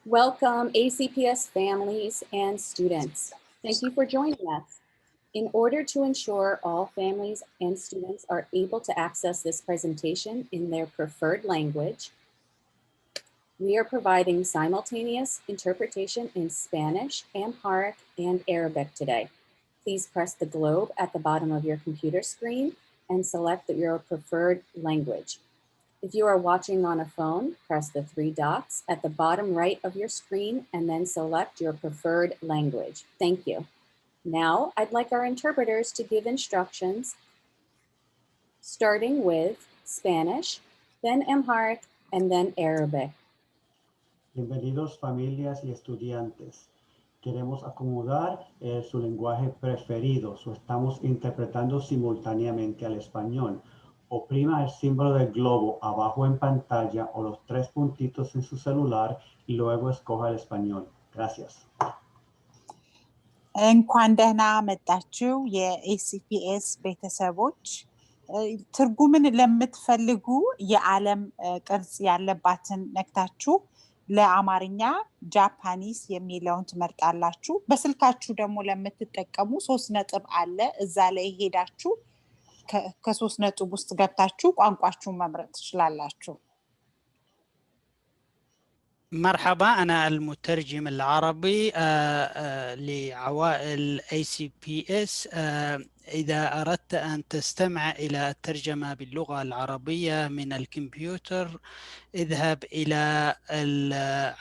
Welcome ACPS families and students. Thank you for joining us. In order to ensure all families and students are able to access this presentation in their preferred language, we are providing simultaneous interpretation in Spanish, Amharic, and Arabic today. Please press the globe at the bottom of your computer screen and select your preferred language. If you are watching on a phone, press the three dots at the bottom right of your screen and then select your preferred language. Thank you. Now, I'd like our interpreters to give instructions, starting with Spanish, then Amharic, and then Arabic. Bienvenidos familias y estudiantes. Queremos acomodar su lenguaje preferido, estamos interpretando simultáneamente al español. Oprima el símbolo del globo abajo en pantalla o los tres puntitos en su celular y luego escoja el español. Gracias. እንኳን ደህና መጣችሁ የኤሲፒኤስ ቤተሰቦች። ትርጉምን ለምትፈልጉ የዓለም ቅርጽ ያለባትን ነክታችሁ ለአማርኛ ጃፓኒስ የሚለውን ትመርጣላችሁ። በስልካችሁ ደግሞ ለምትጠቀሙ 3 ነጥብ አለ። እዛ ላይ ሄዳችሁ ከ3 ነጥብ ውስጥ ገብታችሁ ቋንቋችሁን መምረጥ ትችላላችሁ። مرحبا أنا المترجم العربي لعوائل ACPS. إذا أردت أن تستمع إلى الترجمة باللغة العربية من الكمبيوتر اذهب إلى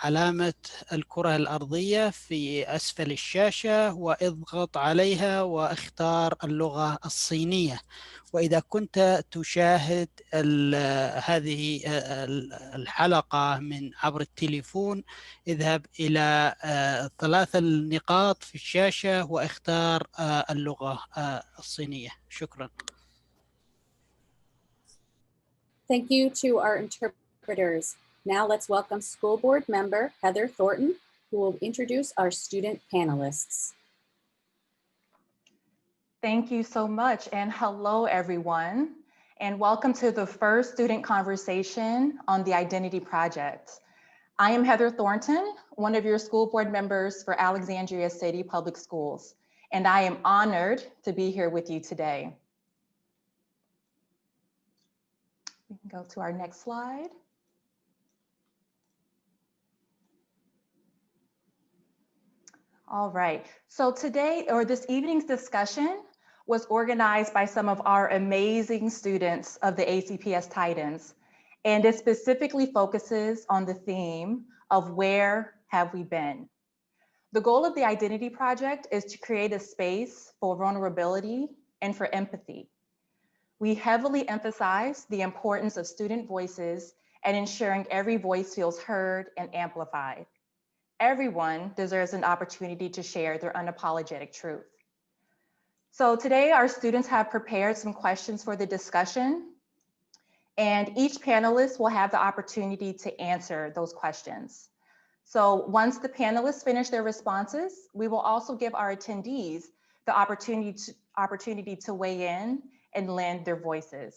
علامة الكرة الأرضية في أسفل الشاشة واضغط عليها واختار اللغة الصينية. وإذا كنت تشاهد هذه الحلقة من عبر التليفون اذهب إلى 3 النقاط في الشاشة واختار اللغة الصينية. شكرا. Thank you to our interpreters. Now let's welcome School Board member Heather Thornton, who will introduce our student panelists. Thank you so much, and hello everyone, and welcome to the first student conversation on the Identity Project. I am Heather Thornton, one of your school board members for Alexandria City Public Schools, and I am honored to be here with you today. We can go to our next slide. All right, so today, or this evening's discussion was organized by some of our amazing students of the ACPS Titans, and it specifically focuses on the theme of where have we been. The goal of the Identity Project is to create a space for vulnerability and for empathy. We heavily emphasize the importance of student voices and ensuring every voice feels heard and amplified. Everyone deserves an opportunity to share their unapologetic truth. So today our students have prepared some questions for the discussion, and each panelist will have the opportunity to answer those questions. So once the panelists finish their responses, we will also give our attendees the opportunity to weigh in and lend their voices.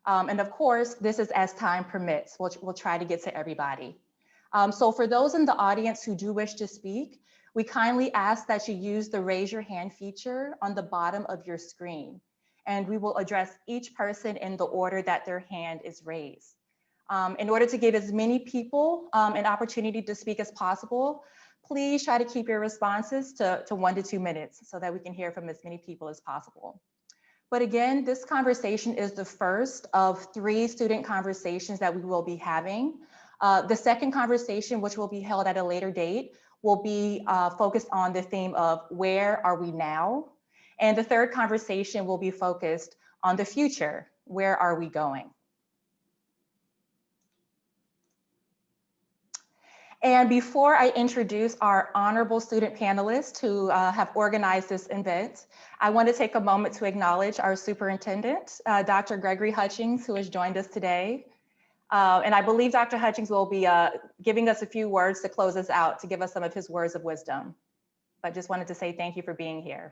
And of course, this is as time permits. We'll try to get to everybody. So for those in the audience who do wish to speak, we kindly ask that you use the raise your hand feature on the bottom of your screen, and we will address each person in the order that their hand is raised. In order to give as many people an opportunity to speak as possible, please try to keep your responses to 1 to 2 minutes so that we can hear from as many people as possible. But again, this conversation is the first of 3 student conversations that we will be having. The second conversation, which will be held at a later date, will be focused on the theme of where are we now? And the third conversation will be focused on the future, where are we going? And before I introduce our honorable student panelists who have organized this event, I want to take a moment to acknowledge our superintendent, Dr. Gregory Hutchings, who has joined us today. And I believe Dr. Hutchings will be giving us a few words to close us out, to give us some of his words of wisdom. But just wanted to say thank you for being here.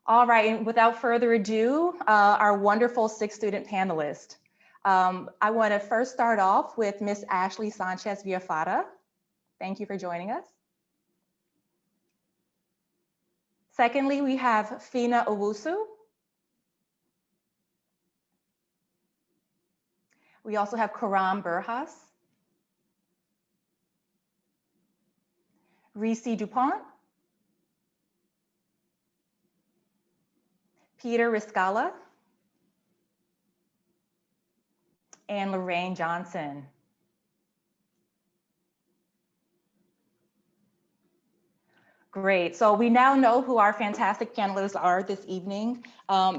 All right, and without further ado, our wonderful 6 student panelists. I want to first start off with Miss Ashley Sanchez Villafara. Thank you for joining us. Secondly, we have Fina Owusu. We also have Karam Burhas, Reese DuPont, Peter Riscala, and Lorraine Johnson. Great, so we now know who our fantastic panelists are this evening.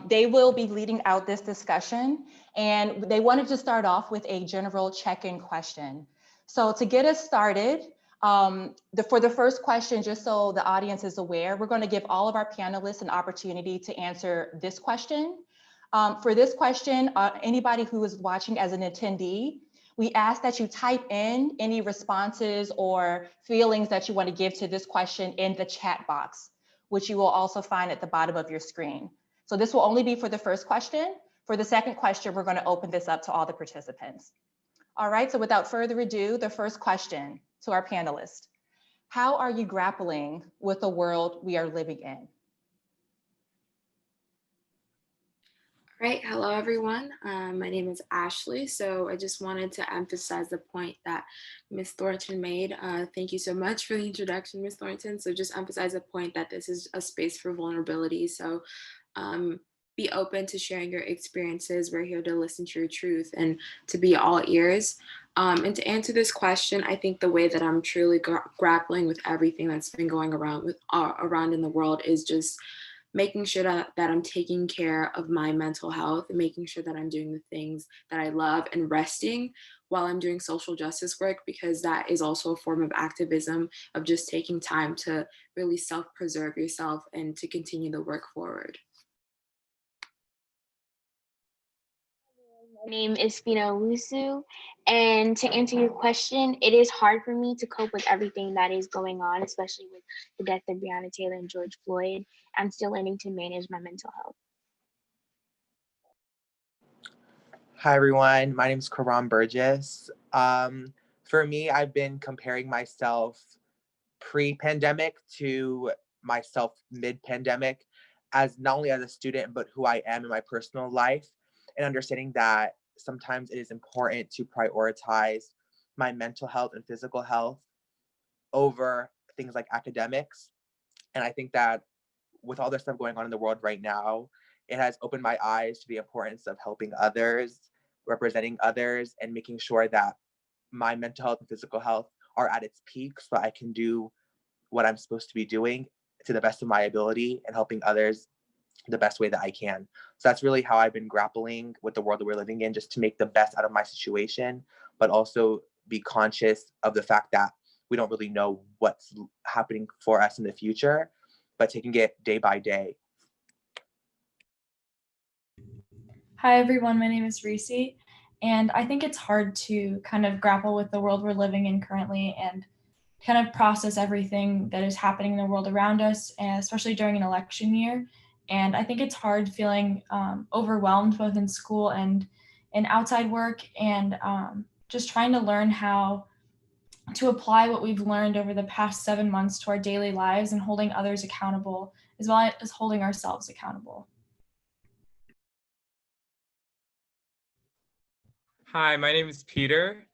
They will be leading out this discussion, and they wanted to start off with a general check-in question. So to get us started, for the first question, just so the audience is aware, we're going to give all of our panelists an opportunity to answer this question. For this question, anybody who is watching as an attendee, we ask that you type in any responses or feelings that you want to give to this question in the chat box, which you will also find at the bottom of your screen. So this will only be for the first question. For the second question, we're going to open this up to all the participants. All right, so without further ado, the first question to our panelists. How are you grappling with the world we are living in? Right, hello everyone. My name is Ashley. So I just wanted to emphasize the point that Ms. Thornton made. Thank you so much for the introduction, Ms. Thornton. So just emphasize the point that this is a space for vulnerability. So be open to sharing your experiences. We're here to listen to your truth and to be all ears. And to answer this question, I think the way that I'm truly grappling with everything that's been going around in the world is just making sure that I'm taking care of my mental health and making sure that I'm doing the things that I love and resting while I'm doing social justice work, because that is also a form of activism, of just taking time to really self-preserve yourself and to continue the work forward. My name is Fina Owusu, and to answer your question, it is hard for me to cope with everything that is going on, especially with the death of Breonna Taylor and George Floyd. I'm still learning to manage my mental health. Hi, everyone. My name is Karam Burgess. For me, I've been comparing myself pre-pandemic to myself mid-pandemic, as not only as a student, but who I am in my personal life, and understanding that sometimes it is important to prioritize my mental health and physical health over things like academics. And I think that with all the stuff going on in the world right now, it has opened my eyes to the importance of helping others, representing others, and making sure that my mental health and physical health are at its peak so I can do what I'm supposed to be doing to the best of my ability and helping others the best way that I can. So that's really how I've been grappling with the world that we're living in, just to make the best out of my situation, but also be conscious of the fact that we don't really know what's happening for us in the future, but taking it day by day. Hi everyone, my name is Reese, and I think it's hard to kind of grapple with the world we're living in currently and kind of process everything that is happening in the world around us, and especially during an election year. And I think it's hard feeling overwhelmed both in school and in outside work, and just trying to learn how to apply what we've learned over the past 7 months to our daily lives and holding others accountable as well as holding ourselves accountable. Hi, my name is Peter.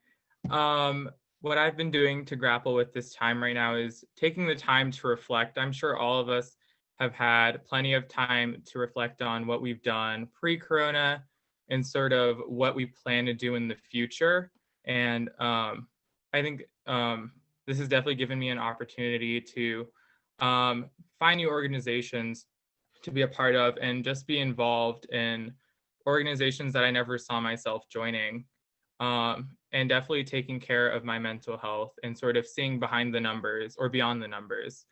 What I've been doing to grapple with this time right now is taking the time to reflect. I'm sure all of us have had plenty of time to reflect on what we've done pre-corona and sort of what we plan to do in the future. And I think this has definitely given me an opportunity to find new organizations to be a part of and just be involved in organizations that I never saw myself joining, and definitely taking care of my mental health and sort of seeing behind the numbers or beyond the numbers,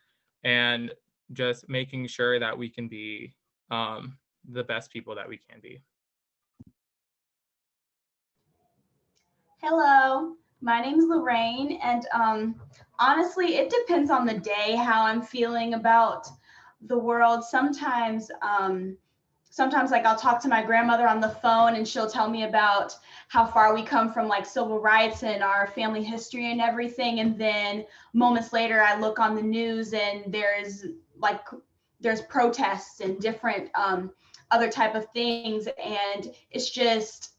and just making sure that we can be the best people that we can be. Hello, my name is Lorraine, and honestly, it depends on the day how I'm feeling about the world. Sometimes sometimes like I'll talk to my grandmother on the phone and she'll tell me about how far we come from like civil rights and our family history and everything. And then moments later, I look on the news and there's protests and different other type of things. And it's just,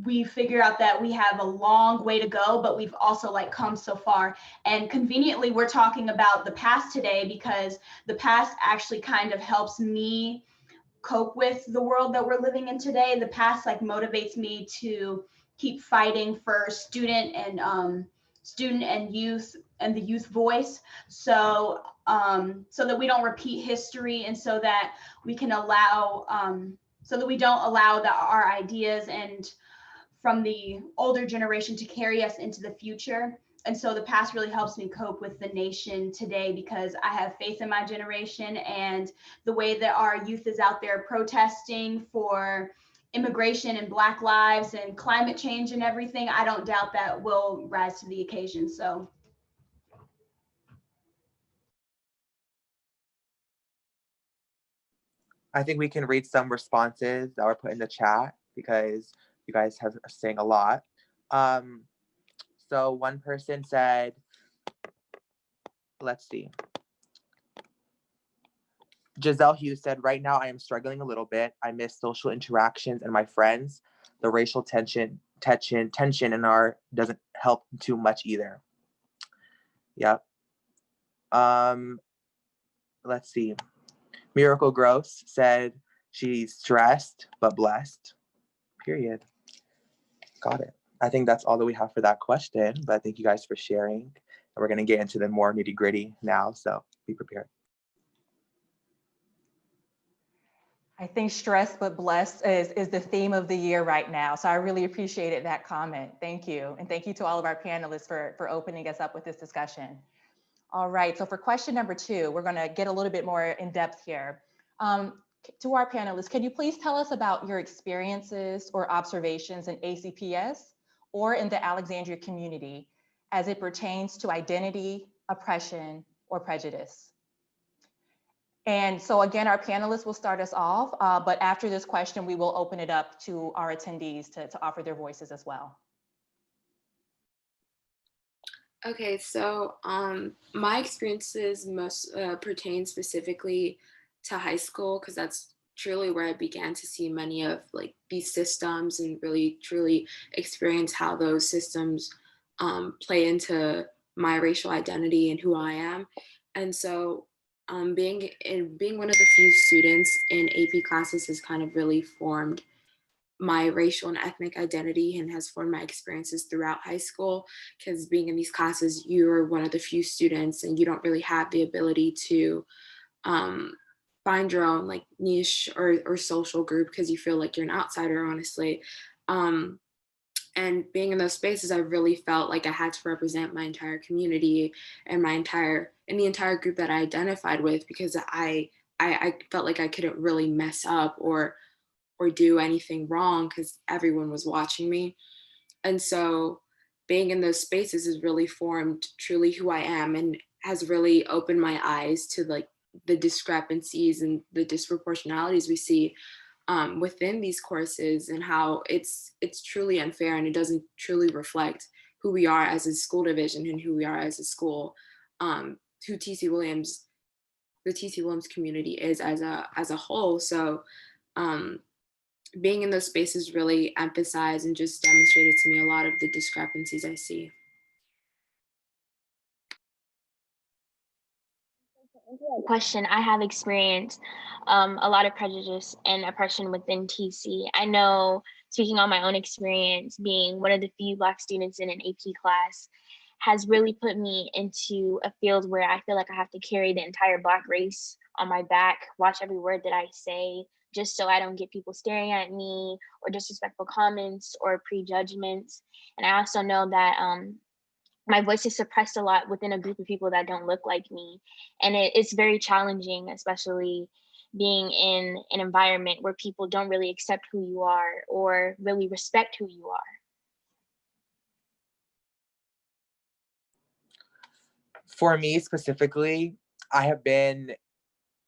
we figure out that we have a long way to go, but we've also like come so far. And conveniently, we're talking about the past today because the past actually kind of helps me cope with the world that we're living in today. The past like motivates me to keep fighting for student and youth and the youth voice. So so that we don't repeat history and so that we can allow so that we don't allow our ideas and from the older generation to carry us into the future. And so the past really helps me cope with the nation today because I have faith in my generation and the way that our youth is out there protesting for immigration and Black lives and climate change and everything. I don't doubt that will rise to the occasion. So I think we can read some responses that were put in the chat because you guys are saying a lot. So one person said, let's see. Giselle Hughes said, right now I am struggling a little bit. I miss social interactions and my friends. The racial tension in our doesn't help too much either. Yep. Let's see. Miracle Gross said she's stressed but blessed. Period. Got it. I think that's all that we have for that question, but thank you guys for sharing. And we're going to get into the more nitty gritty now, so be prepared. I think stressed but blessed is the theme of the year right now. So I really appreciated that comment. Thank you. And thank you to all of our panelists for opening us up with this discussion. All right, so for question number 2, we're gonna get a little bit more in depth here. To our panelists, can you please tell us about your experiences or observations in ACPS or in the Alexandria community as it pertains to identity, oppression, or prejudice? And so again, our panelists will start us off, but after this question, we will open it up to our attendees to offer their voices as well. Okay, so my experiences most pertain specifically to high school because that's truly where I began to see many of like these systems and really truly experience how those systems play into my racial identity and who I am. And so being one of the few students in AP classes has kind of really formed my racial and ethnic identity and has formed my experiences throughout high school because being in these classes, you're one of the few students and you don't really have the ability to find your own like niche or social group because you feel like you're an outsider, honestly. And being in those spaces, I really felt like I had to represent my entire community and the entire group that I identified with because I felt like I couldn't really mess up or do anything wrong because everyone was watching me. And so being in those spaces has really formed truly who I am and has really opened my eyes to like the discrepancies and the disproportionalities we see within these courses and how it's truly unfair and it doesn't truly reflect who we are as a school division and who we are as a school, who the TC Williams community is as a whole. So being in those spaces really emphasized and just demonstrated to me a lot of the discrepancies I see. Question, I have experienced a lot of prejudice and oppression within TC. I know, speaking on my own experience, being one of the few Black students in an AP class has really put me into a field where I feel like I have to carry the entire Black race on my back, watch every word that I say, just so I don't get people staring at me or disrespectful comments or prejudgments. And I also know that my voice is suppressed a lot within a group of people that don't look like me. And it's very challenging, especially being in an environment where people don't really accept who you are or really respect who you are. For me specifically, I have been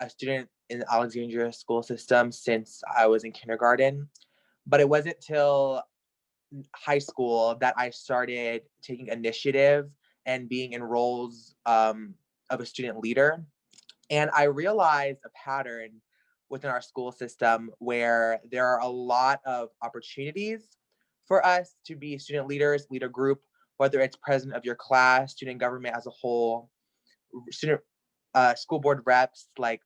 a student in the Alexandria school system since I was in kindergarten, but it wasn't till high school that I started taking initiative and being in roles of a student leader. And I realized a pattern within our school system where there are a lot of opportunities for us to be student leaders, lead a group, whether it's president of your class, student government as a whole, student school board reps like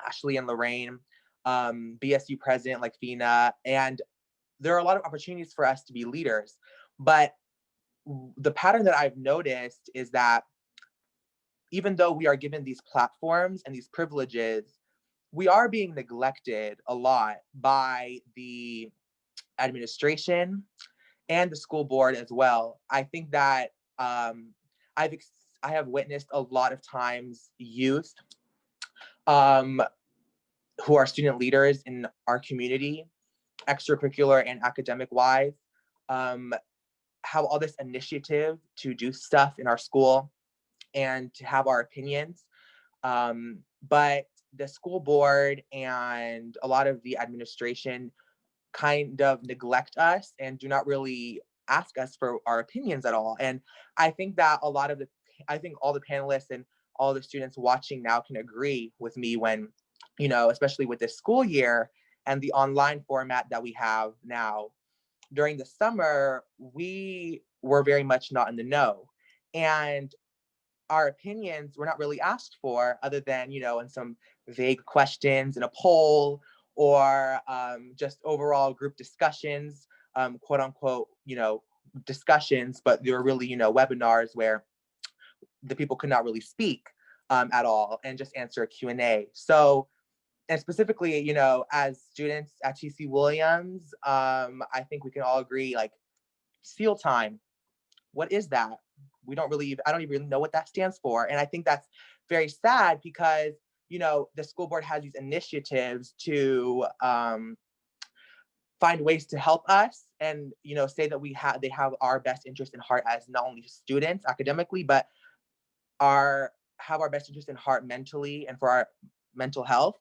Ashley and Lorraine, BSU president like Fina, and there are a lot of opportunities for us to be leaders. But the pattern that I've noticed is that even though we are given these platforms and these privileges, we are being neglected a lot by the administration and the school board as well. I think that I have witnessed a lot of times youth who are student leaders in our community, extracurricular and academic wise, have all this initiative to do stuff in our school and to have our opinions. But the school board and a lot of the administration kind of neglect us and do not really ask us for our opinions at all. And I think that all the panelists and all the students watching now can agree with me when, especially with this school year and the online format that we have now. During the summer, we were very much not in the know. And our opinions were not really asked for other than, in some vague questions in a poll or just overall group discussions, quote unquote, discussions, but they were really, webinars where the people could not really speak at all and just answer a Q&A. So, and specifically, as students at TC Williams, I think we can all agree, like, SEAL time, what is that? I don't even know what that stands for. And I think that's very sad because, the school board has these initiatives to find ways to help us and, say that they have our best interest in heart as not only students academically, but have our best interest in heart mentally and for our mental health.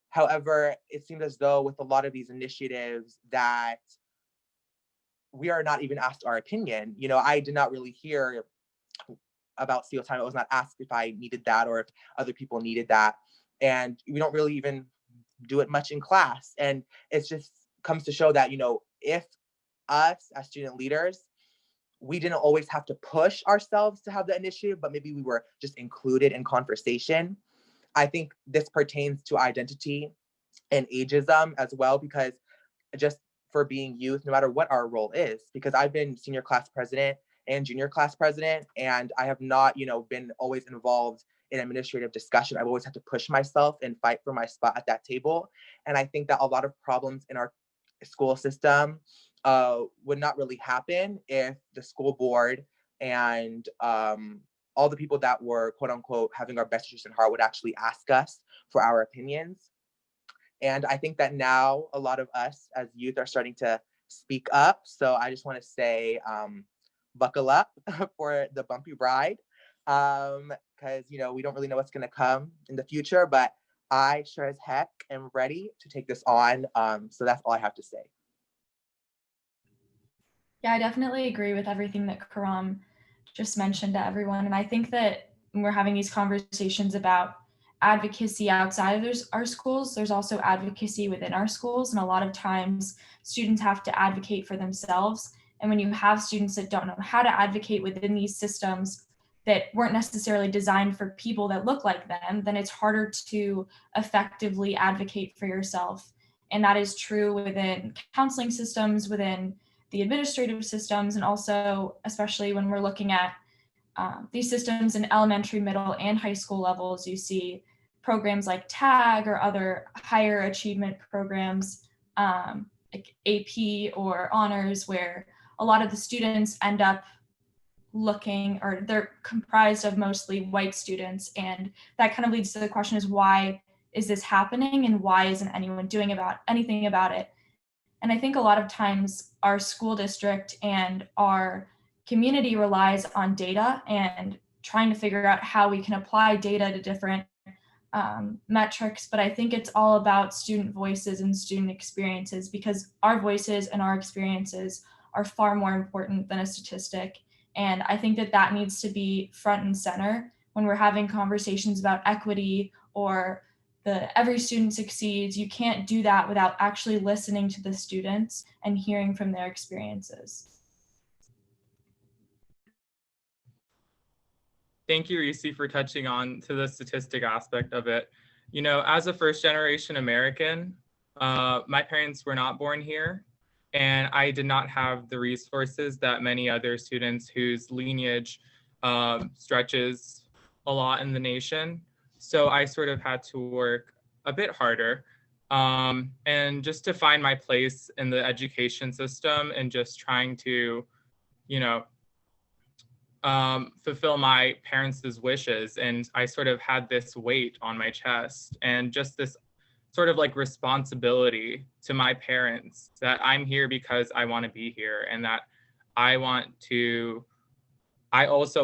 However, it seems as though with a lot of these initiatives that we are not even asked our opinion. I did not really hear about SEAL time. I was not asked if I needed that or if other people needed that. And we don't really even do it much in class. And it just comes to show that, if us as student leaders, we didn't always have to push ourselves to have the initiative, but maybe we were just included in conversation. I think this pertains to identity and ageism as well, because just for being youth, no matter what our role is, because I've been senior class president and junior class president, and I have not, been always involved in administrative discussion. I've always had to push myself and fight for my spot at that table. And I think that a lot of problems in our school system would not really happen if the school board and all the people that were, quote unquote, having our best interest in heart would actually ask us for our opinions. And I think that now a lot of us as youth are starting to speak up. So I just want to say, buckle up for the bumpy ride, because, we don't really know what's going to come in the future, but I sure as heck am ready to take this on. So that's all I have to say. Yeah, I definitely agree with everything that Karam just mentioned to everyone. And I think that when we're having these conversations about advocacy outside of our schools, there's also advocacy within our schools. And a lot of times students have to advocate for themselves. And when you have students that don't know how to advocate within these systems that weren't necessarily designed for people that look like them, then it's harder to effectively advocate for yourself. And that is true within counseling systems, within the administrative systems, and also especially when we're looking at these systems in elementary, middle, and high school levels. You see programs like TAG or other higher achievement programs like AP or honors, where a lot of the students end up looking, or they're comprised of mostly white students. And that kind of leads to the question is, why is this happening and why isn't anyone doing anything about it? And I think a lot of times our school district and our community relies on data and trying to figure out how we can apply data to different metrics, but I think it's all about student voices and student experiences, because our voices and our experiences are far more important than a statistic. And I think that that needs to be front and center when we're having conversations about equity or every student succeeds. You can't do that without actually listening to the students and hearing from their experiences. Thank you, Reese, for touching on to the statistic aspect of it. You know, as a first generation American, my parents were not born here, and I did not have the resources that many other students whose lineage stretches a lot in the nation. So I sort of had to work a bit harder and just to find my place in the education system and just trying to, you know, fulfill my parents' wishes. And I sort of had this weight on my chest and just this sort of like responsibility to my parents that I'm here because I want to be here, and that I also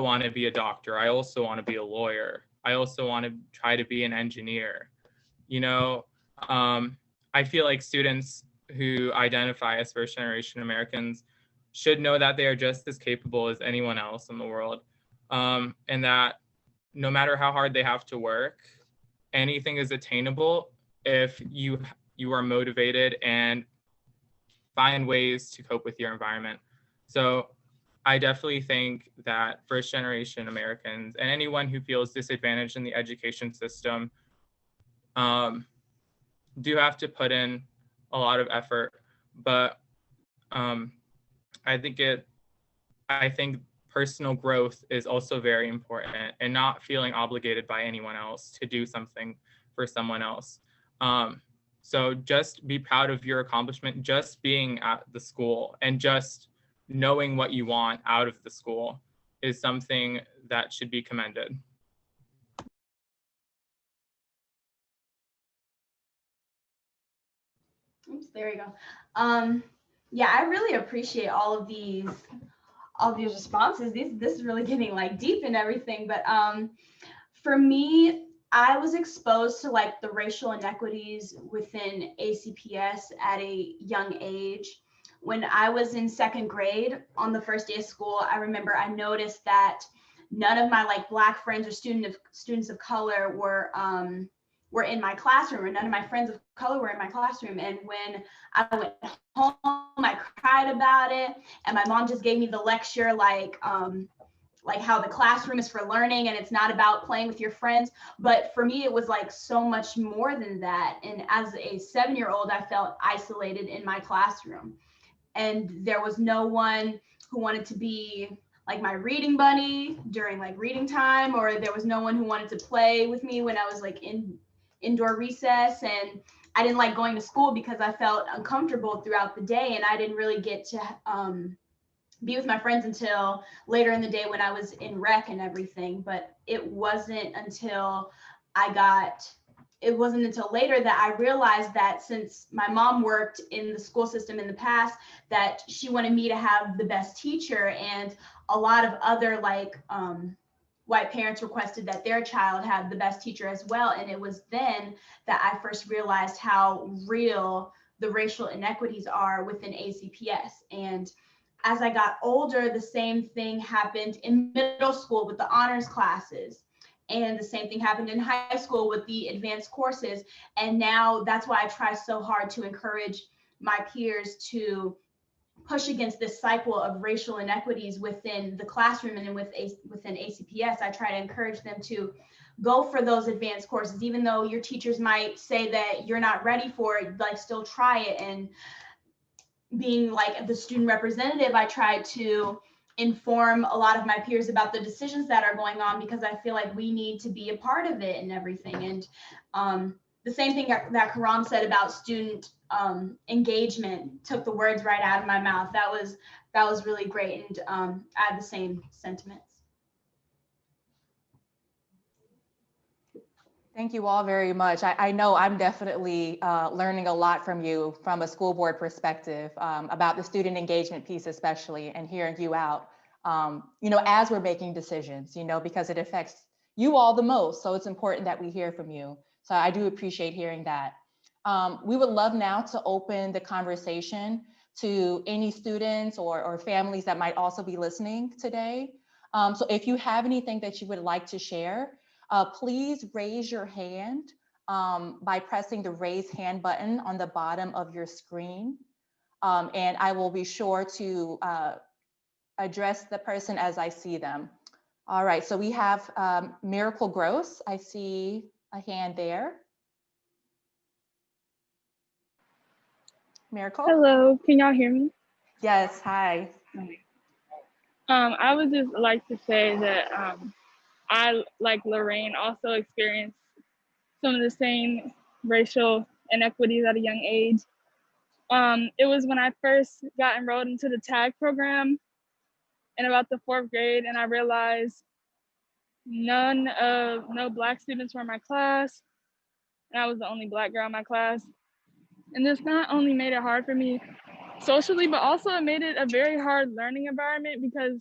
want to be a doctor. I also want to be a lawyer. I also want to try to be an engineer. You know, I feel like students who identify as first generation Americans should know that they are just as capable as anyone else in the world, and that no matter how hard they have to work, anything is attainable if you are motivated and find ways to cope with your environment. So I definitely think that first generation Americans and anyone who feels disadvantaged in the education system do have to put in a lot of effort, but I think personal growth is also very important, and not feeling obligated by anyone else to do something for someone else. So just be proud of your accomplishment, just being at the school and just knowing what you want out of the school is something that should be commended. Oops, there you go. Yeah, I really appreciate all of these responses. This is really getting like deep and everything. But for me, I was exposed to like the racial inequities within ACPS at a young age. When I was in second grade on the first day of school, I remember I noticed that none of my like Black friends or students of color were in my classroom, or none of my friends of color were in my classroom. And when I went home, I cried about it, and my mom just gave me the lecture like how the classroom is for learning and it's not about playing with your friends. But for me, it was like so much more than that. And as a 7-year-old, I felt isolated in my classroom, and there was no one who wanted to be like my reading bunny during like reading time, or there was no one who wanted to play with me when I was like in indoor recess. And I didn't like going to school because I felt uncomfortable throughout the day, and I didn't really get to be with my friends until later in the day when I was in rec and everything. But it wasn't until later that I realized that since my mom worked in the school system in the past, that she wanted me to have the best teacher, and a lot of other like white parents requested that their child have the best teacher as well. And it was then that I first realized how real the racial inequities are within ACPS. And as I got older, the same thing happened in middle school with the honors classes. And the same thing happened in high school with the advanced courses. And now that's why I try so hard to encourage my peers to push against this cycle of racial inequities within the classroom and within ACPS. I try to encourage them to go for those advanced courses, even though your teachers might say that you're not ready for it, like still try it. And being like the student representative, I try to inform a lot of my peers about the decisions that are going on, because I feel like we need to be a part of it and everything. And the same thing that Karam said about student engagement took the words right out of my mouth. That was really great, and I have the same sentiments. Thank you all very much. I know I'm definitely learning a lot from you from a school board perspective about the student engagement piece, especially, and hearing you out, as we're making decisions, because it affects, you all the most. So it's important that we hear from you. So I do appreciate hearing that. We would love now to open the conversation to any students or families that might also be listening today. So if you have anything that you would like to share, please raise your hand by pressing the raise hand button on the bottom of your screen. And I will be sure to address the person as I see them. All right, so we have Miracle Gross. I see a hand there. Miracle? Hello, can y'all hear me? Yes, hi. I would just like to say that I, like Lorraine, also experienced some of the same racial inequities at a young age. It was when I first got enrolled into the TAG program in about the 4th grade, and I realized no Black students were in my class, and I was the only Black girl in my class. And this not only made it hard for me socially, but also it made it a very hard learning environment because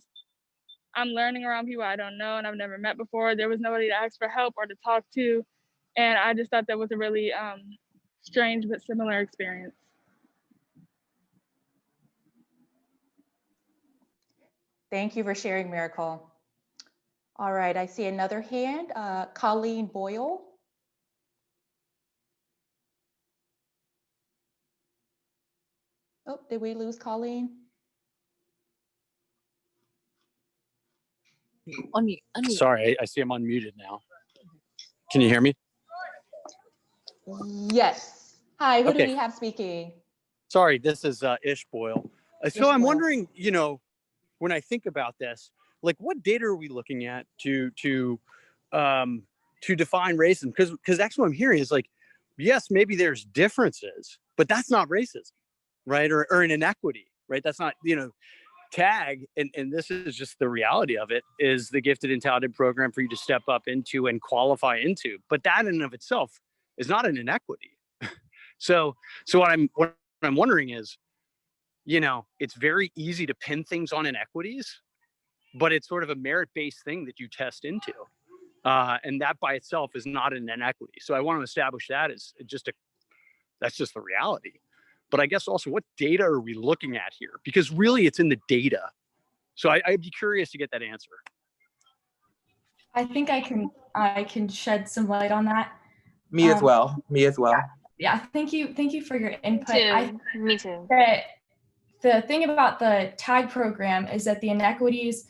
I'm learning around people I don't know and I've never met before. There was nobody to ask for help or to talk to. And I just thought that was a really strange but similar experience. Thank you for sharing, Miracle. All right, I see another hand, Colleen Boyle. Oh, did we lose Colleen? Unmute. Sorry, I see I'm unmuted now. Can you hear me? Yes. Hi, who do Okay. we have speaking? Sorry, this is Ish Boyle. So I'm Boyle. wondering, when I think about this, like what data are we looking at to define racism? Because that's what I'm hearing is like, yes, maybe there's differences, but that's not racism, right? Or an inequity, right? That's not, TAG, and this is just the reality of it, is the gifted and talented program for you to step up into and qualify into. But that in and of itself is not an inequity. So what I'm wondering is, it's very easy to pin things on inequities, but it's sort of a merit-based thing that you test into. And that by itself is not an inequity. So I want to establish that as that's just the reality. But I guess also what data are we looking at here? Because really it's in the data. So I'd be curious to get that answer. I think I can shed some light on that. Me as well. Yeah, thank you for your input. Me too. The thing about the TAG program is that the inequities,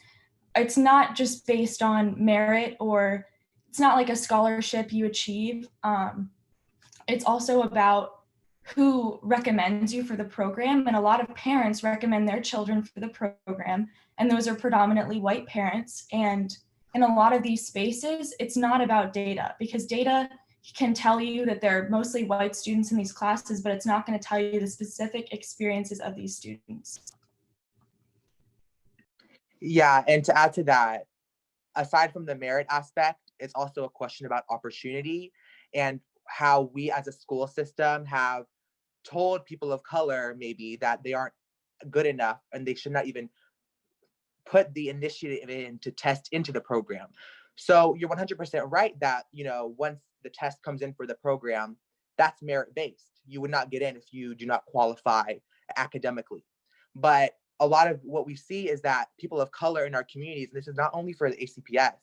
it's not just based on merit, or it's not like a scholarship you achieve. It's also about who recommends you for the program. And a lot of parents recommend their children for the program. And those are predominantly white parents. And in a lot of these spaces, it's not about data, because data can tell you that there are mostly white students in these classes, but it's not going to tell you the specific experiences of these students. Yeah, and to add to that, aside from the merit aspect, it's also a question about opportunity and how we as a school system have told people of color maybe that they aren't good enough and they should not even put the initiative in to test into the program. So you're 100% right that, once the test comes in for the program, that's merit-based. You would not get in if you do not qualify academically. But a lot of what we see is that people of color in our communities, and this is not only for the ACPS,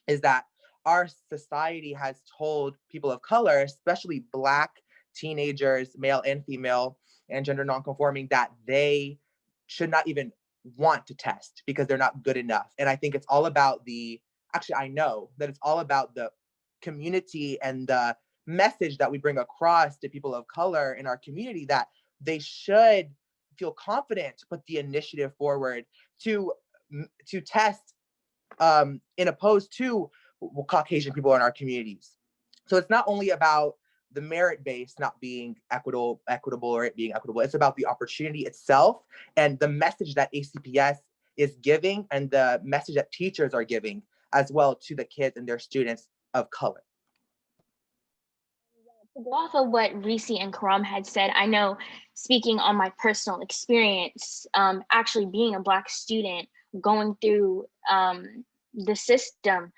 is that our society has told people of color, especially Black teenagers, male and female, and gender nonconforming, that they should not even want to test because they're not good enough. And I think it's all about I know that it's all about the community and the message that we bring across to people of color in our community, that they should feel confident to put the initiative forward to test in opposed to Caucasian people in our communities. So it's not only about the merit base not being equitable or it being equitable, it's about the opportunity itself and the message that ACPS is giving and the message that teachers are giving as well to the kids and their students of color. To go off of what Reese and Karam had said, I know, speaking on my personal experience, actually being a Black student going through the system,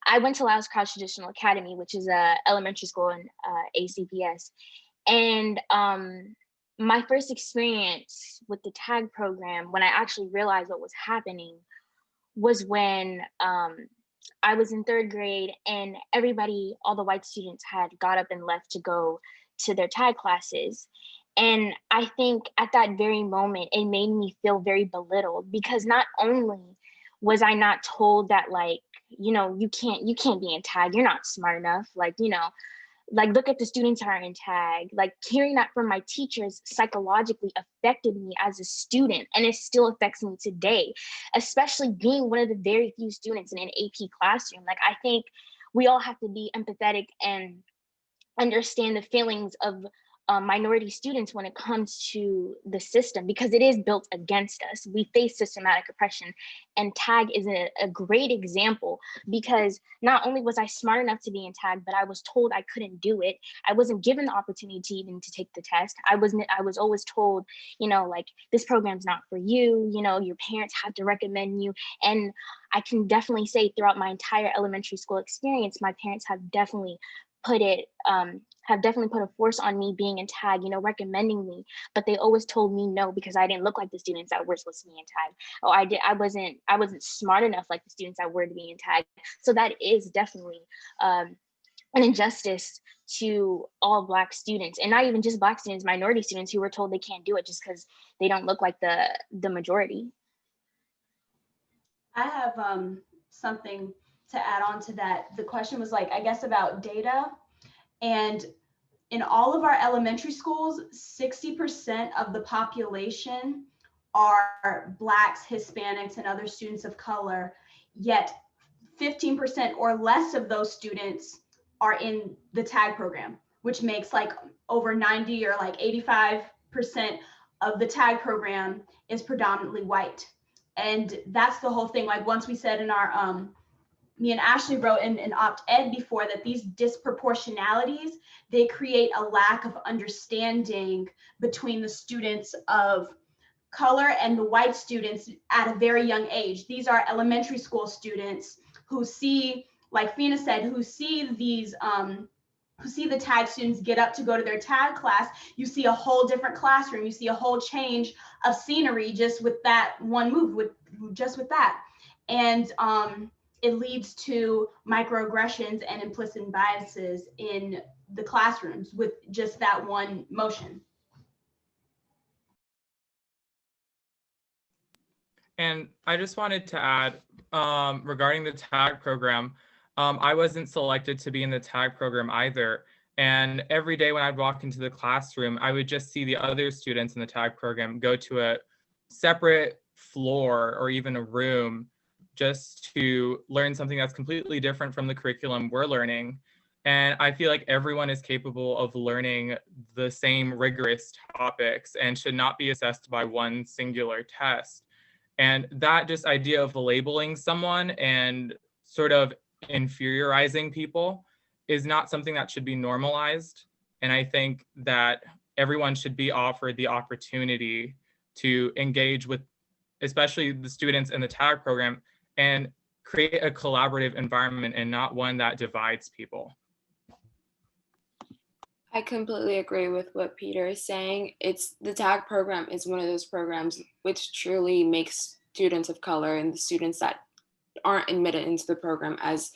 I went to Lyles Crouch Traditional Academy, which is a elementary school in ACPS. And my first experience with the TAG program, when I actually realized what was happening, was when I was in 3rd grade and everybody, all the white students had got up and left to go to their TAG classes. And I think at that very moment, it made me feel very belittled, because not only was I not told that, like, you know, you can't be in TAG, you're not smart enough, like, you know, like, look at the students who are in TAG. Like, hearing that from my teachers psychologically affected me as a student, and it still affects me today, especially being one of the very few students in an AP classroom. Like, I think we all have to be empathetic and understand the feelings of minority students when it comes to the system, because it is built against us. We face systematic oppression, and TAG is a great example, because not only was I smart enough to be in TAG, but I was told I couldn't do it. I wasn't given the opportunity even to take the test. I was always told, you know, like, this program's not for you, you know, your parents have to recommend you. And I can definitely say throughout my entire elementary school experience, my parents have definitely put a force on me being in TAG, you know, recommending me, but they always told me no, because I didn't look like the students that were supposed to be in TAG. Oh, I wasn't smart enough like the students that were to be in TAG. So that is definitely an injustice to all Black students, and not even just Black students, minority students who were told they can't do it just because they don't look like the majority. I have something to add on to that. The question was, like, I guess, about data. And in all of our elementary schools, 60% of the population are Blacks, Hispanics, and other students of color, yet 15% or less of those students are in the TAG program, which makes like over 90 or like 85% of the TAG program is predominantly white. And that's the whole thing. Like, once we said in our, me and Ashley wrote in an op-ed before that these disproportionalities, they create a lack of understanding between the students of color and the white students at a very young age. These are elementary school students who see, like Fina said, who see these, who see the TAG students get up to go to their TAG class. You see a whole different classroom. You see a whole change of scenery just with that one move, with that. And it leads to microaggressions and implicit biases in the classrooms with just that one motion. And I just wanted to add, regarding the TAG program, I wasn't selected to be in the TAG program either. And every day when I'd walk into the classroom, I would just see the other students in the TAG program go to a separate floor or even a room just to learn something that's completely different from the curriculum we're learning. And I feel like everyone is capable of learning the same rigorous topics and should not be assessed by one singular test. And that just idea of labeling someone and sort of inferiorizing people is not something that should be normalized. And I think that everyone should be offered the opportunity to engage with, especially the students in the TAG program, and create a collaborative environment and not one that divides people. I completely agree with what Peter is saying. The TAG program is one of those programs which truly makes students of color and the students that aren't admitted into the program as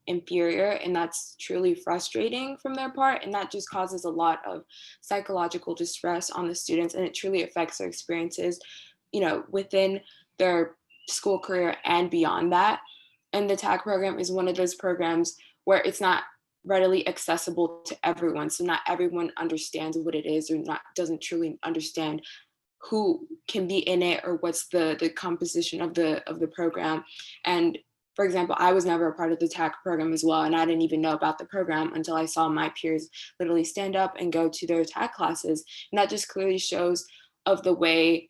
inferior, and that's truly frustrating from their part, and that just causes a lot of psychological distress on the students, and it truly affects their experiences, you know, within their school career and beyond that. And the TAG program is one of those programs where it's not readily accessible to everyone, so not everyone understands what it is or doesn't truly understand who can be in it or what's the composition of the program. And for example, I was never a part of the TAG program as well, and I didn't even know about the program until I saw my peers literally stand up and go to their TAG classes. And that just clearly shows of the way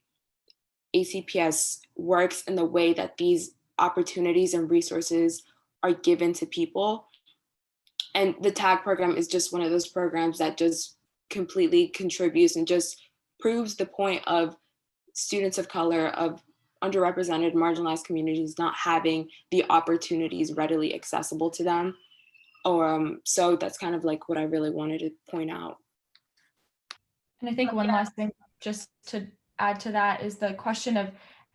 ACPS works and the way that these opportunities and resources are given to people. And the TAG program is just one of those programs that just completely contributes and just proves the point of students of color, of underrepresented, marginalized communities not having the opportunities readily accessible to them. So that's kind of like what I really wanted to point out. And I think one last thing just to add to that is the question of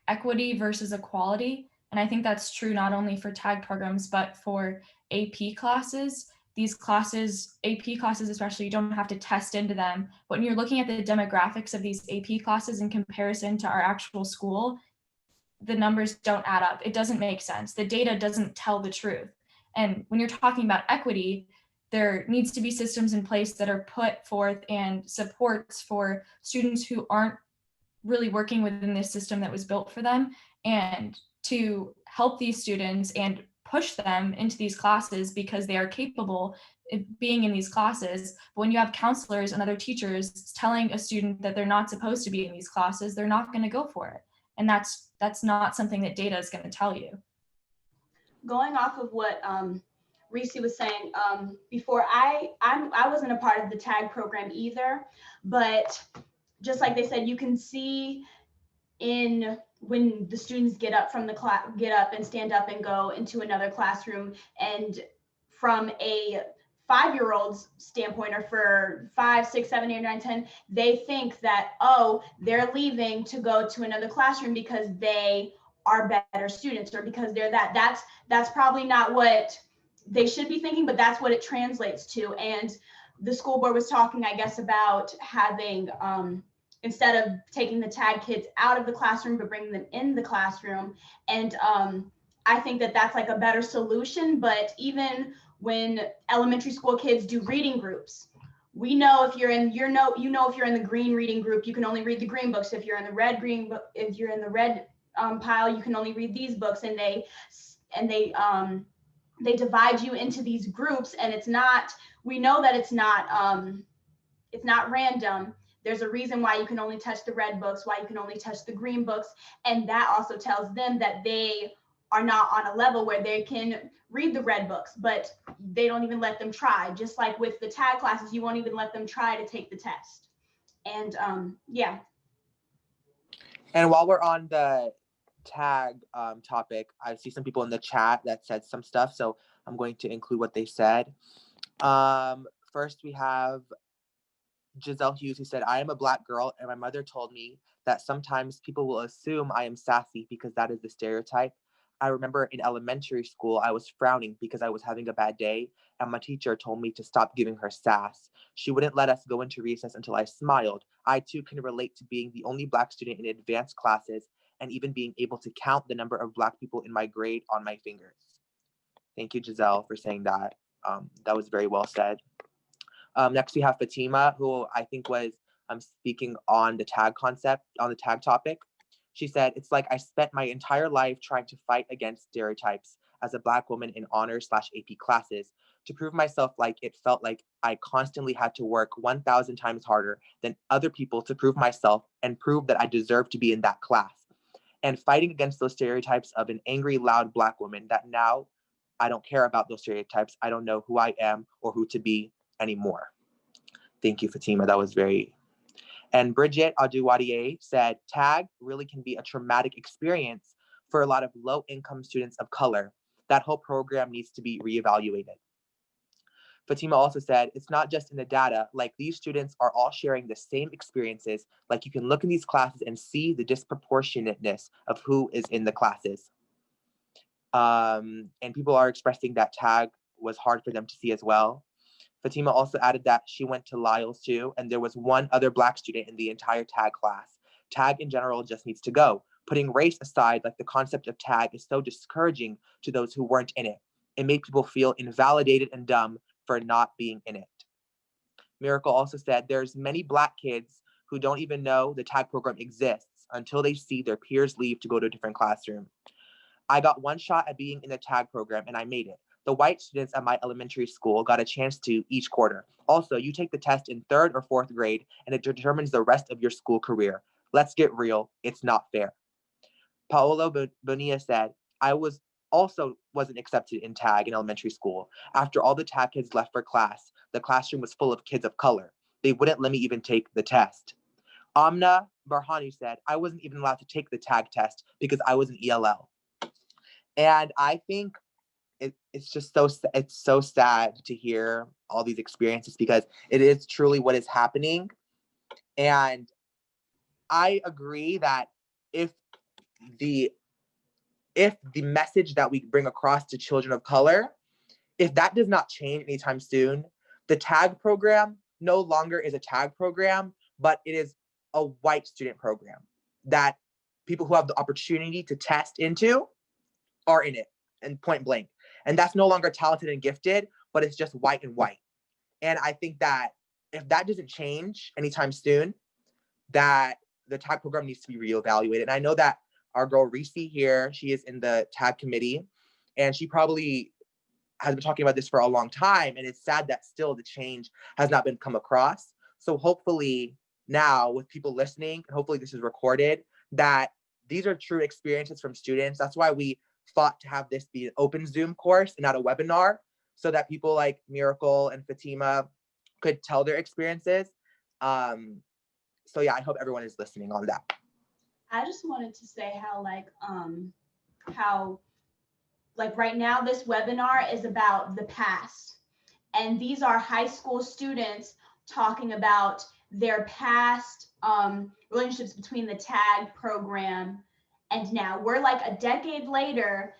equity versus equality. And I think that's true not only for TAG programs, but for AP classes. These classes, AP classes especially, you don't have to test into them. But when you're looking at the demographics of these AP classes in comparison to our actual school, the numbers don't add up. It doesn't make sense. The data doesn't tell the truth. And when you're talking about equity, there needs to be systems in place that are put forth and supports for students who aren't really working within this system that was built for them, and to help these students and push them into these classes because they are capable of being in these classes. But when you have counselors and other teachers telling a student that they're not supposed to be in these classes, they're not going to go for it. And that's not something that data is going to tell you. Going off of what Reese was saying before, I wasn't a part of the TAG program either, but just like they said, you can see in when the students get up from the class, get up and stand up and go into another classroom, and from a 5-year-old's standpoint, or for 5, 6, 7, 8, 9, 10, they think that, oh, they're leaving to go to another classroom because they are better students, or because they're that's probably not what they should be thinking, but that's what it translates to. And the school board was talking, I guess, about having instead of taking the TAG kids out of the classroom, but bringing them in the classroom. And I think that that's like a better solution. But even when elementary school kids do reading groups, we know if you're in if you're in the green reading group, you can only read the green books. If you're in the red if you're in the red pile, you can only read these books. And they divide you into these groups, and we know that it's not random. There's a reason why you can only touch the red books, why you can only touch the green books. And that also tells them that they are not on a level where they can read the red books, but they don't even let them try. Just like with the TAG classes, you won't even let them try to take the test. And yeah. And while we're on the TAG topic, I see some people in the chat that said some stuff, so I'm going to include what they said. First, we have Giselle Hughes, who said, I am a Black girl, and my mother told me that sometimes people will assume I am sassy because that is the stereotype. I remember in elementary school, I was frowning because I was having a bad day, and my teacher told me to stop giving her sass. She wouldn't let us go into recess until I smiled. I too can relate to being the only Black student in advanced classes, and even being able to count the number of Black people in my grade on my fingers. Thank you, Giselle, for saying that. That was very well said. Next, we have Fatima, who I think was speaking on the TAG concept, on the TAG topic. She said, it's like I spent my entire life trying to fight against stereotypes as a Black woman in honors/AP classes. To prove myself, like it felt like I constantly had to work 1,000 times harder than other people to prove myself and prove that I deserved to be in that class. And fighting against those stereotypes of an angry, loud Black woman that now I don't care about those stereotypes. I don't know who I am or who to be anymore. Thank you, Fatima. That was very. And Bridget Aduwadier said, TAG really can be a traumatic experience for a lot of low-income students of color. That whole program needs to be reevaluated. Fatima also said, it's not just in the data, like these students are all sharing the same experiences. Like you can look in these classes and see the disproportionateness of who is in the classes. And people are expressing that TAG was hard for them to see as well. Fatima also added that she went to Lyles too, and there was one other Black student in the entire TAG class. TAG in general just needs to go. Putting race aside, like the concept of TAG is so discouraging to those who weren't in it. It made people feel invalidated and dumb for not being in it. Miracle also said there's many Black kids who don't even know the TAG program exists until they see their peers leave to go to a different classroom. I got one shot at being in the TAG program and I made it. The white students at my elementary school got a chance to each quarter. Also, you take the test in 3rd or 4th grade and it determines the rest of your school career. Let's get real, it's not fair. Paolo Bonilla said, I wasn't accepted in TAG in elementary school. After all the TAG kids left for class, the classroom was full of kids of color. They wouldn't let me even take the test. Amna Barhanu said, I wasn't even allowed to take the tag test because I was an ELL. And I think it's just it's so sad to hear all these experiences because it is truly what is happening. And I agree that if the message that we bring across to children of color, if that does not change anytime soon, the tag program no longer is a tag program, but it is a white student program that people who have the opportunity to test into are in it, and point blank. And that's no longer talented and gifted, but it's just white and white. And I think that if that doesn't change anytime soon, that the tag program needs to be reevaluated. And I know that our girl Reese here, she is in the tag committee, and she probably has been talking about this for a long time. And it's sad that still the change has not been come across. So hopefully now with people listening, and hopefully this is recorded, that these are true experiences from students. That's why we fought to have this be an open Zoom course and not a webinar, so that people like Miracle and Fatima could tell their experiences. So yeah, I hope everyone is listening on that. I just wanted to say how right now this webinar is about the past. And these are high school students talking about their past relationships between the tag program and now. We're like a decade later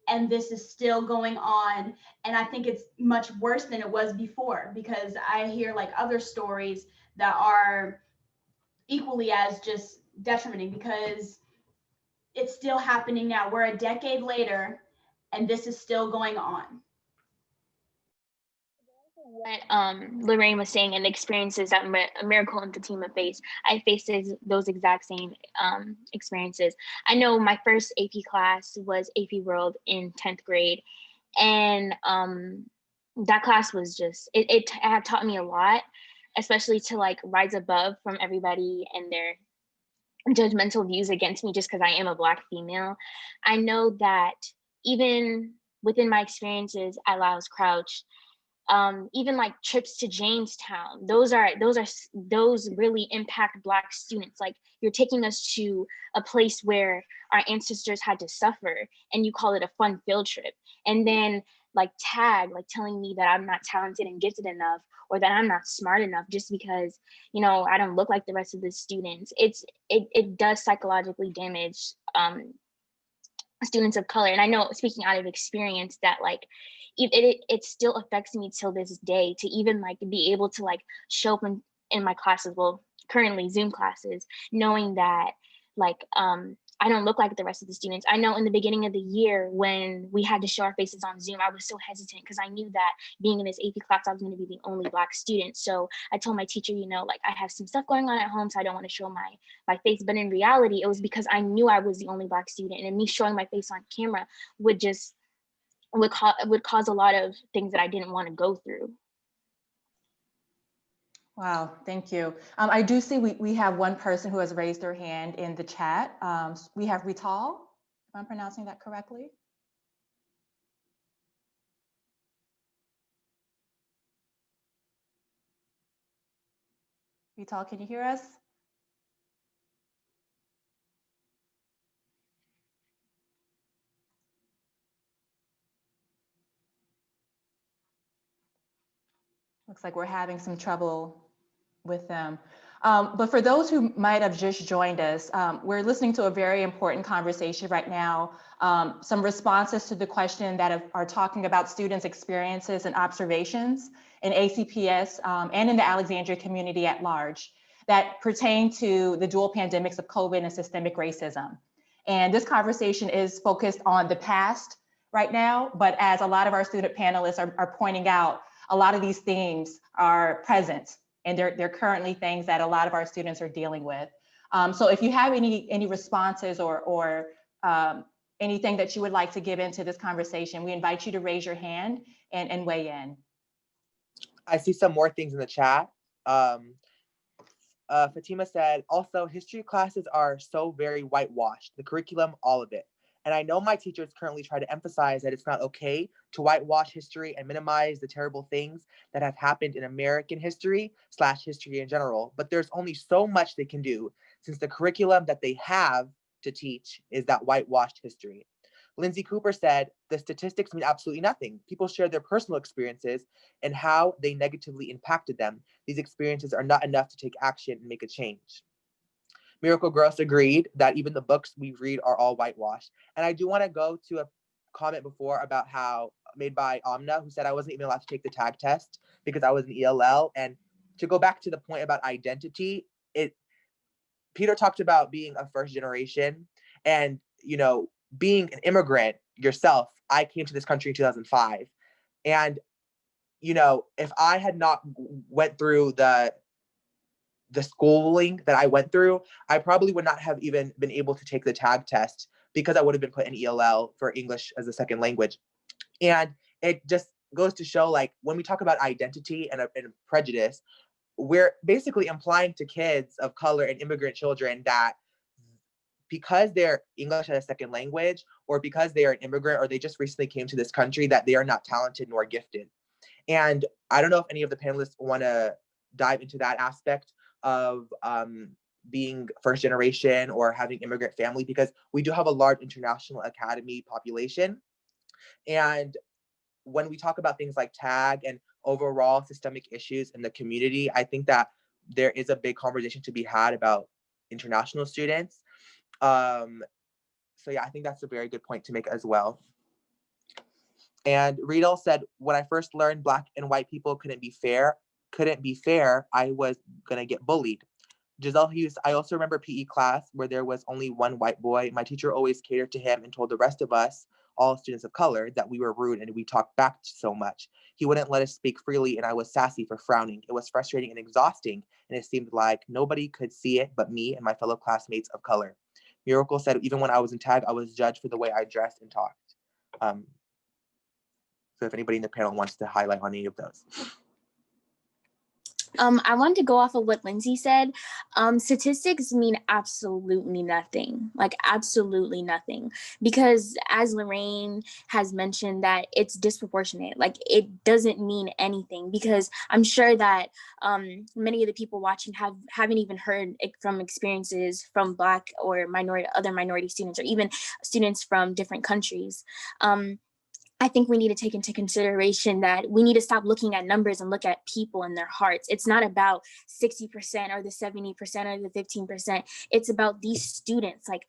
and this is still going on. And I think it's much worse than it was before, because I hear like other stories that are equally as just detrimenting, because it's still happening now. We're a decade later and this is still going on. What Lorraine was saying, and the experiences that Miracle and Fatima faced, I faced those exact same experiences. I know my first AP class was AP World in 10th grade, and that class was just, it had taught me a lot, especially to like rise above from everybody and their judgmental views against me just because I am a Black female. I know that even within my experiences at Lyles Crouch, even like trips to Jamestown, those really impact Black students. Like, you're taking us to a place where our ancestors had to suffer and you call it a fun field trip. And then like tag, like telling me that I'm not talented and gifted enough, or that I'm not smart enough just because, you know, I don't look like the rest of the students. It does psychologically damage students of color. And I know, speaking out of experience, that like it still affects me till this day, to even like be able to like show up in my classes, well, currently Zoom classes, knowing that like I don't look like the rest of the students. I know in the beginning of the year when we had to show our faces on Zoom, I was so hesitant because I knew that being in this AP class, I was going to be the only Black student. So I told my teacher, you know, like, I have some stuff going on at home, so I don't want to show my face. But in reality, it was because I knew I was the only Black student, and me showing my face on camera would cause a lot of things that I didn't want to go through. Wow, thank you. I do see we have one person who has raised their hand in the chat. We have Rital, if I'm pronouncing that correctly. Rital, can you hear us? Looks like we're having some trouble with them. But for those who might have just joined us, we're listening to a very important conversation right now. Some responses to the question that are talking about students' experiences and observations in ACPS and in the Alexandria community at large that pertain to the dual pandemics of COVID and systemic racism. And this conversation is focused on the past right now, but as a lot of our student panelists are pointing out, a lot of these themes are present, and they're currently things that a lot of our students are dealing with. So if you have any responses or anything that you would like to give into this conversation, we invite you to raise your hand and weigh in. I see some more things in the chat. Fatima said, also, history classes are so very whitewashed, the curriculum, all of it. And I know my teachers currently try to emphasize that it's not okay to whitewash history and minimize the terrible things that have happened in American history / history in general, but there's only so much they can do since the curriculum that they have to teach is that whitewashed history. Lindsay Cooper said, the statistics mean absolutely nothing. People share their personal experiences and how they negatively impacted them. These experiences are not enough to take action and make a change. Miracle Gross agreed that even the books we read are all whitewashed. And I do want to go to a comment before about how made by Amna, who said I wasn't even allowed to take the tag test because I was an ELL. And to go back to the point about identity, Peter talked about being a first generation and, you know, being an immigrant yourself. I came to this country in 2005. And, you know, if I had not went through the schooling that I went through, I probably would not have even been able to take the tag test because I would have been put in ELL for English as a second language. And it just goes to show, like, when we talk about identity and prejudice, we're basically implying to kids of color and immigrant children that because they're English as a second language, or because they are an immigrant, or they just recently came to this country, that they are not talented nor gifted. And I don't know if any of the panelists want to dive into that aspect of being first generation or having immigrant family, because we do have a large international academy population. And when we talk about things like tag and overall systemic issues in the community, I think that there is a big conversation to be had about international students. So yeah, I think that's a very good point to make as well. And Riedel said, when I first learned Black and white people couldn't be fair, I was gonna get bullied. Giselle Hughes, I also remember PE class where there was only one white boy. My teacher always catered to him and told the rest of us, all students of color, that we were rude and we talked back so much. He wouldn't let us speak freely and I was sassy for frowning. It was frustrating and exhausting, and it seemed like nobody could see it but me and my fellow classmates of color. Miracle said, even when I was in tag, I was judged for the way I dressed and talked. So if anybody in the panel wants to highlight on any of those. I wanted to go off of what Lindsay said. Statistics mean absolutely nothing, like absolutely nothing, because as Lorraine has mentioned, that it's disproportionate. Like it doesn't mean anything, because I'm sure that many of the people watching haven't even heard from experiences from Black or other minority students, or even students from different countries. I think we need to take into consideration that we need to stop looking at numbers and look at people and their hearts. It's not about 60% or the 70% or the 15%. It's about these students. Like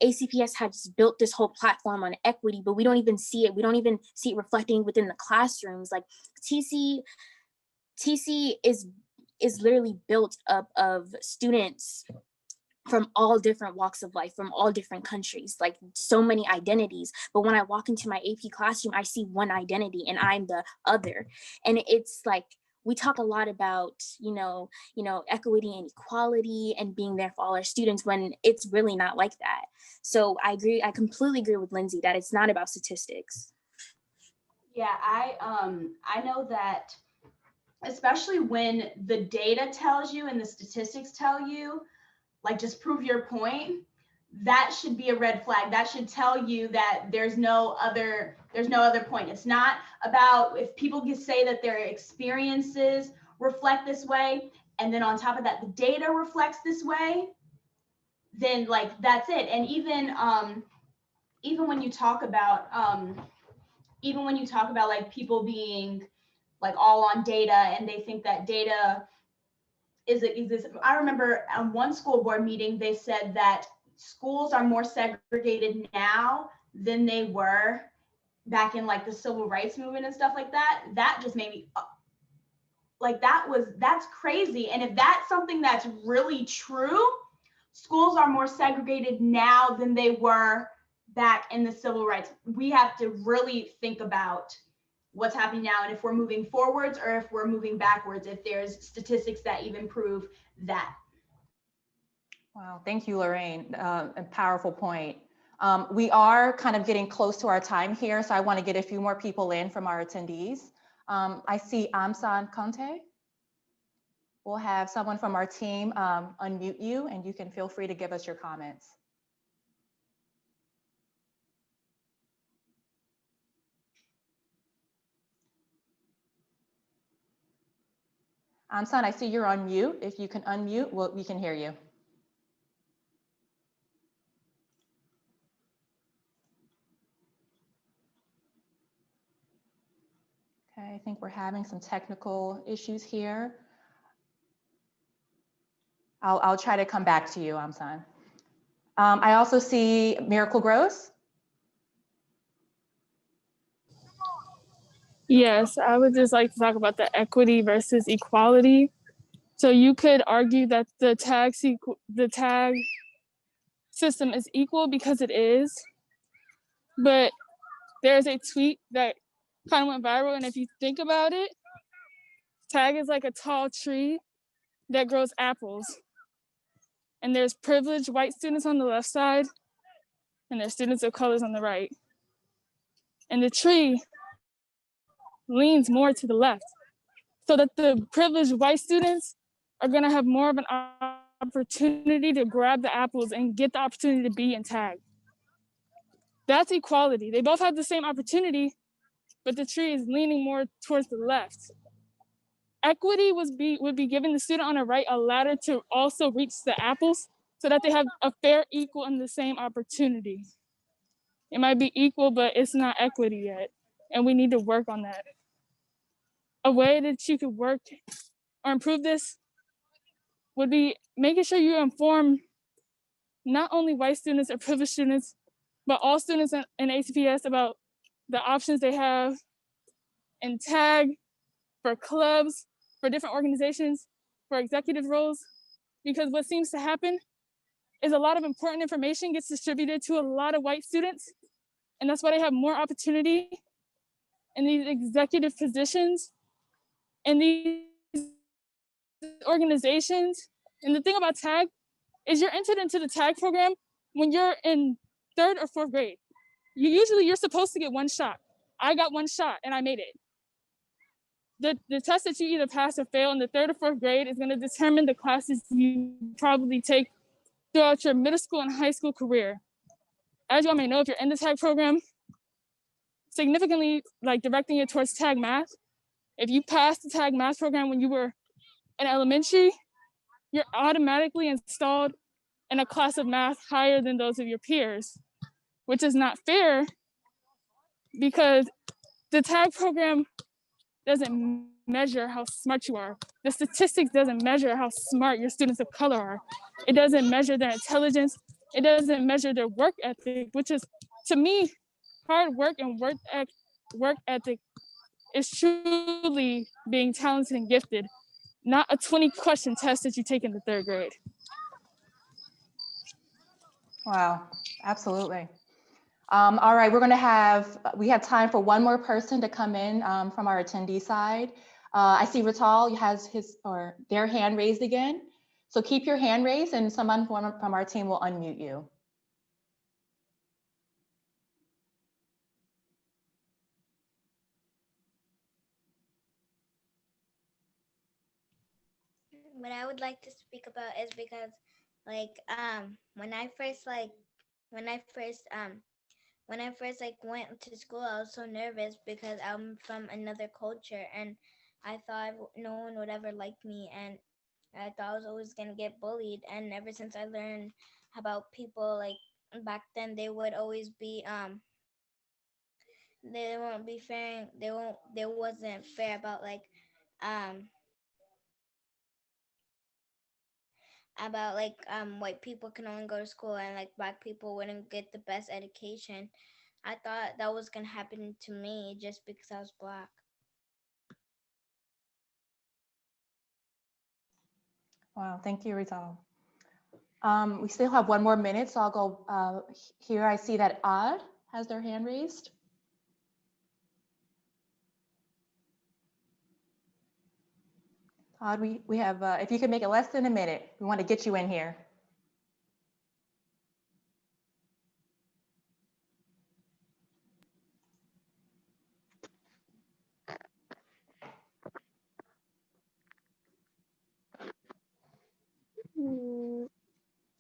ACPS has built this whole platform on equity, but we don't even see it. We don't even see it reflecting within the classrooms. Like TC is literally built up of students from all different walks of life, from all different countries, like so many identities. But when I walk into my AP classroom, I see one identity and I'm the other. And it's like, we talk a lot about, you know, equity and equality and being there for all our students, when it's really not like that. So I completely agree with Lindsay that it's not about statistics. Yeah, I know that, especially when the data tells you and the statistics tell you, like, just prove your point, that should be a red flag. That should tell you that there's no other point. It's not about if people can say that their experiences reflect this way, and then on top of that, the data reflects this way, then like that's it. And even when you talk about like people being like all on data and they think that data is this. I remember on one school board meeting, they said that schools are more segregated now than they were back in like the civil rights movement and stuff like that. That just made me like, that's crazy. And if that's something that's really true, schools are more segregated now than they were back in the civil rights. We have to really think about what's happening now, and if we're moving forwards or if we're moving backwards, if there's statistics that even prove that. Wow, thank you, Lorraine. A powerful point. We are kind of getting close to our time here, so I want to get a few more people in from our attendees. I see Amsan Conte. We'll have someone from our team unmute you, and you can feel free to give us your comments. Amsan, I see you're on mute. If you can unmute, we can hear you. Okay, I think we're having some technical issues here. I'll try to come back to you, Amsan. I also see Miracle Gross. Yes, I would just like to talk about the equity versus equality. So you could argue that the tag system is equal because it is, but there's a tweet that kind of went viral, and if you think about it, tag is like a tall tree that grows apples. And there's privileged white students on the left side, and there's students of colors on the right. And the tree leans more to the left, so that the privileged white students are gonna have more of an opportunity to grab the apples and get the opportunity to be in tag. That's equality. They both have the same opportunity, but the tree is leaning more towards the left. Equity would be giving the student on the right a ladder to also reach the apples so that they have a fair, equal, and the same opportunity. It might be equal, but it's not equity yet. And we need to work on that. A way that you could work or improve this would be making sure you inform not only white students or privileged students, but all students in ACPS about the options they have in tag, for clubs, for different organizations, for executive roles. Because what seems to happen is a lot of important information gets distributed to a lot of white students, and that's why they have more opportunity in these executive positions in these organizations. And the thing about tag is you're entered into the tag program when you're in 3rd or 4th grade. You're supposed to get one shot. I got one shot and I made it. The test that you either pass or fail in the 3rd or 4th grade is going to determine the classes you probably take throughout your middle school and high school career. As you all may know, if you're in the tag program, significantly like directing it towards tag math. If you passed the tag math program when you were in elementary, you're automatically installed in a class of math higher than those of your peers, which is not fair because the tag program doesn't measure how smart you are. The statistics doesn't measure how smart your students of color are. It doesn't measure their intelligence. It doesn't measure their work ethic, which is, to me, hard work and work ethic is truly being talented and gifted, not a 20-question test that you take in the 3rd grade. Wow, absolutely. All right, we have time for one more person to come in from our attendee side. I see Rital has their hand raised again. So keep your hand raised and someone from our team will unmute you. What I would like to speak about is because when I first went to school, I was so nervous because I'm from another culture and I thought no one would ever like me, and I thought I was always gonna get bullied. And ever since I learned about people like back then, they would always be they won't be fair. They wasn't fair about white people can only go to school and like black people wouldn't get the best education. I thought that was gonna happen to me just because I was black. Wow, thank you, Rital. We still have one more minute, so I'll go here. I see that Odd has their hand raised. Odd, we have, if you can make it less than a minute, we want to get you in here.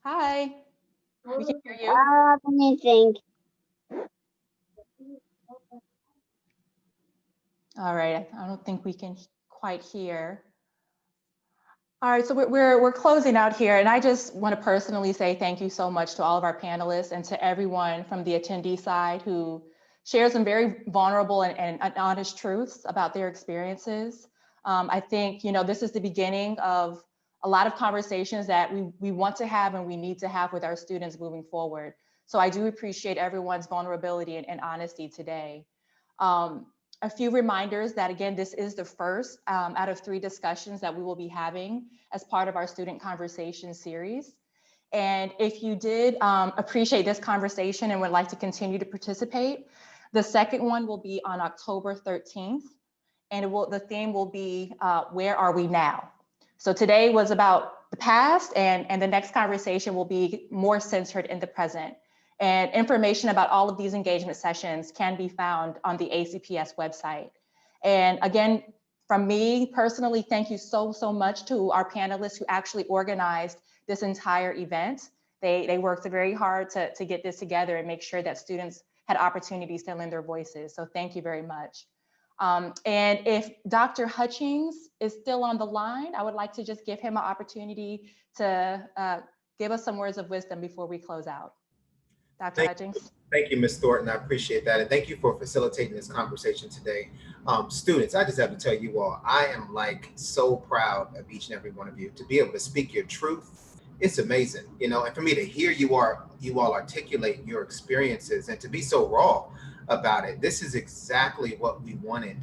Hi, we can hear you. Let me think. All right, I don't think we can quite hear. All right, so we're closing out here, and I just want to personally say thank you so much to all of our panelists and to everyone from the attendee side who shared some very vulnerable and honest truths about their experiences. I think, this is the beginning of a lot of conversations that we want to have and we need to have with our students moving forward. So I do appreciate everyone's vulnerability and honesty today. A few reminders that, again, this is the first out of 3 discussions that we will be having as part of our student conversation series. And if you did appreciate this conversation and would like to continue to participate, the second one will be on October 13th. And the theme will be, where are we now? So today was about the past, and the next conversation will be more centered in the present. And information about all of these engagement sessions can be found on the ACPS website. And again, from me personally, thank you so much to our panelists who actually organized this entire event. They worked very hard to get this together and make sure that students had opportunities to lend their voices. So thank you very much. And if Dr. Hutchings is still on the line, I would like to just give him an opportunity to give us some words of wisdom before we close out. Dr. Hutchings. Thank you, Ms. Thornton. I appreciate that. And thank you for facilitating this conversation today. Students, I just have to tell you all, I am so proud of each and every one of you to be able to speak your truth. It's amazing, and for me to hear you all articulate your experiences and to be so raw about it. This is exactly what we wanted.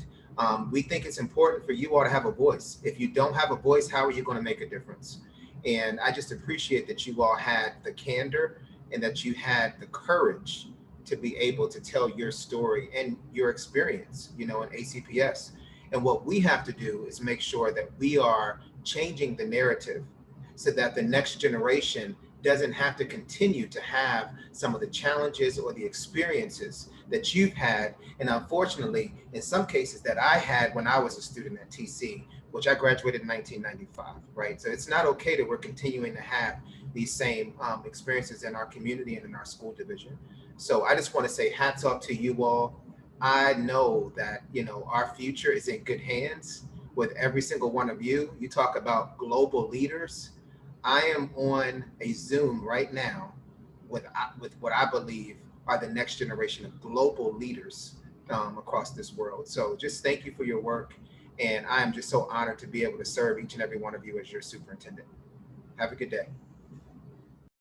We think it's important for you all to have a voice. If you don't have a voice, how are you going to make a difference? And I just appreciate that you all had the candor and that you had the courage to be able to tell your story and your experience, in ACPS. And what we have to do is make sure that we are changing the narrative so that the next generation doesn't have to continue to have some of the challenges or the experiences that you've had. And unfortunately, in some cases that I had when I was a student at TC, which I graduated in 1995, right? So it's not okay that we're continuing to have these same experiences in our community and in our school division. So I just want to say hats off to you all. I know that, our future is in good hands with every single one of you. You talk about global leaders. I am on a Zoom right now with what I believe are the next generation of global leaders across this world. So just thank you for your work. And I am just so honored to be able to serve each and every one of you as your superintendent. Have a good day.